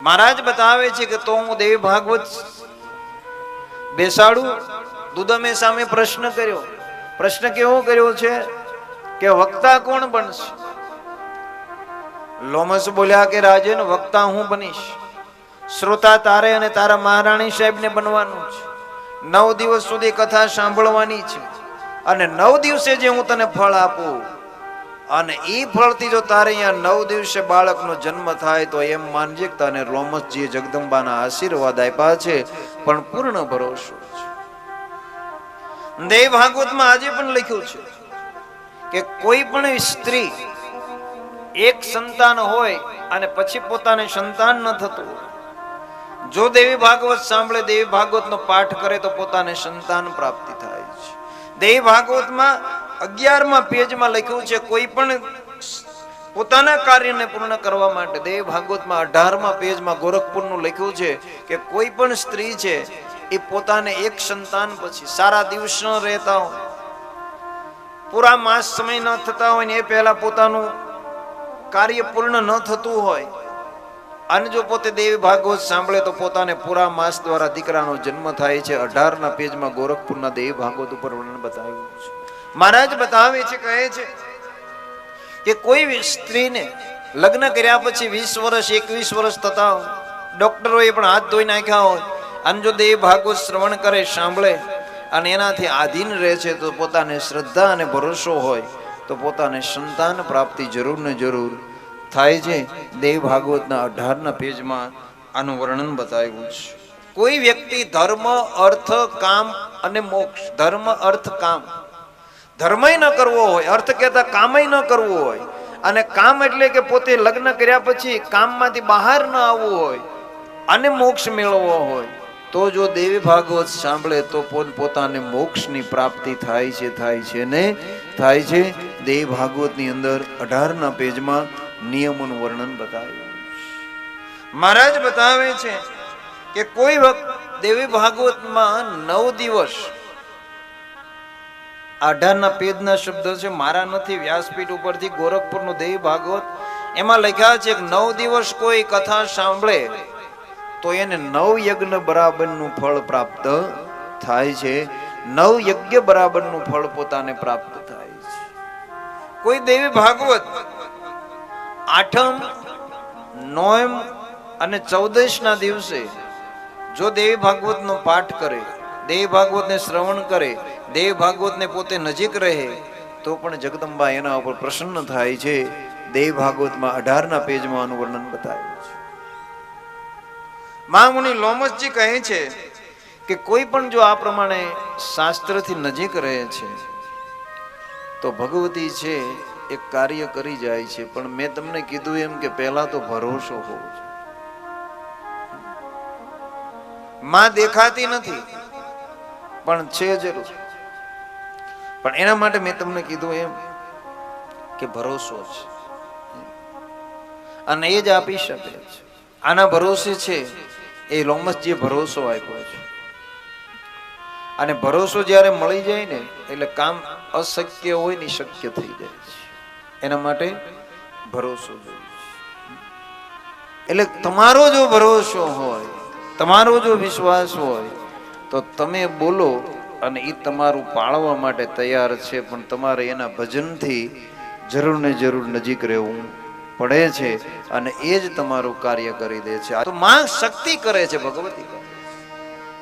महाराज बतावे छे कि तो हूँ देवी भागवत बेसाड़ू दुदमे सामे प्रश्न कर्यो। प्रश्न केवो कर्यो छे के वक्ता कोण बनशे? लोमस बोल्या के राजन वक्ता हूँ बनीश, श्रोता तारे अने तारा महाराणी साहेब ने बनवानुं छे। 9 दिवस सुधी कथा सांभळवानी छे अने 9 दिवसे जे हूँ तने फळ आपूं અને ઈ ફળથી જો તારે અહીંયા 9 દિવસે બાળકનો જન્મ થાય તો એમ માનજે કે તને લોમસજીએ જગદંબાના આશીર્વાદ આપ્યા છે, પણ પૂર્ણ ભરોસો છે। દેવ ભાગવતમાં આજે પણ લખ્યું છે કે કોઈ પણ સ્ત્રી એક સંતાન હોય અને પછી પોતાને સંતાન ન થતું, જો દેવી ભાગવત સાંભળે, દેવી ભાગવતનો પાઠ કરે તો પોતાને સંતાન પ્રાપ્તિ થાય છે। દેવી ભાગવતમાં 11મા પેજમાં લખ્યું છે કોઈ પણ પોતાના કાર્યને પૂર્ણ કરવા માટે, દેવ ભાગવતમાં 18મા પેજમાં ગોરખપુરનું લખ્યું છે કે કોઈ પણ સ્ત્રી છે એ પોતાને એક સંતાન પછી સારા દિવસ ન રહેતા હોય, પૂરા માસ સમય ન થતા હોય ને એ પહેલા પોતાનું કાર્ય પૂર્ણ ન થતું હોય અને જો પોતે દેવી ભાગવત સાંભળે તો પોતાને પૂરા માસ દ્વારા દીકરાનો જન્મ થાય છે। 18ના પેજમાં ગોરખપુરના દેવી ભાગવત ઉપર વર્ણન બતાવ્યું છે। महाराज बतावे छे, कहे छे कि कोई स्त्रीने लग्न कर्या पछी 20 वर्ष 21 वर्ष थता डॉक्टरोए पण हाथ धोई नाख्या होय अने जो देव भागवत श्रवण करे, सांभळे अने एनाथी आधीन रहे छे तो पोताने श्रद्धा अने भरोसो होय तो पोताने संतान प्राप्ति जरूर ने जरूर थाय छे। देव भागवतना 18ना पेजमां आनुं वर्णन बताव्युं छे। कोई व्यक्ति धर्म अर्थ काम अने मोक्ष, धर्म अर्थ काम, धर्मय न करवो होय, अर्थ कहता कामय न करवो होय अने काम एटले के पोते लग्न कर्या पछी काममांथी बहार न आववुं होय अने मोक्ष मेळवવો होय तो जो देवी भागवत सांभळे तो पोताने मोक्षनी प्राप्ति थाय छे ने थाय छे। देवी भागवतनी अंदर 18ना पेजमां नियमोनुं वर्णन बताव्युं छे। महाराज बतावे छे के कोई वक्त देवी भागवतमां 9 दिवस 18ના પેજના શબ્દ છે, મારા નથી, વ્યાસપીઠ ઉપરથી ગોરખપુરનું દેવી ભાગવત, એમાં લખ્યા છે કે 9 દિવસ કોઈ કથા સાંભળે તો એને 9 યજ્ઞ બરાબરનું ફળ પ્રાપ્ત થાય છે, 9 યજ્ઞ બરાબરનું ફળ પોતાને પ્રાપ્ત થાય છે। કોઈ દેવી ભાગવત 8મ 9મ અને 14ના દિવસે જો દેવી ભાગવતનો પાઠ કરે, દેવ ભાગવતને શ્રવણ કરે, દેવ ભાગવતને પોતે નજીક રહે તો પણ જગદંબા એના ઉપર પ્રસન્ન થાય છે। દેવ ભાગવતમાં 18ના પેજમાં આનું વર્ણન બતાવ્યું છે। મહામુનિ લોમસજી કહે છે કે કોઈ પણ જો આ પ્રમાણે શાસ્ત્રથી નજીક રહે છે તો ભગવતી છે એક કાર્ય કરી જાય છે, પણ મેં તમને કીધું એમ કે પહેલા તો ભરોસો હોવો જોઈએ। માં દેખાતી નથી પણ છે જરૂર, પણ એના માટે મેં તમને કીધું એમ કે ભરોસો છે અને એ જ આપી શકે છે। આના ભરોસે છે એ લોમસજીએ ભરોસો આપ્યો છે અને ભરોસો જ્યારે મળી જાય ને એટલે કામ અશક્ય હોય ને શક્ય થઈ જાય છે। એના માટે ભરોસો જોઈએ છે। એટલે તમારો જો ભરોસો હોય, તમારો જો વિશ્વાસ હોય તો તમે બોલો અને એ તમારું પાળવા માટે તૈયાર છે, પણ તમારે એના ભજનથી જરૂર ને જરૂર નજીક રહેવું પડે છે અને એ જ તમારું કાર્ય કરી દે છે। તો માં શક્તિ કરે છે, ભગવતી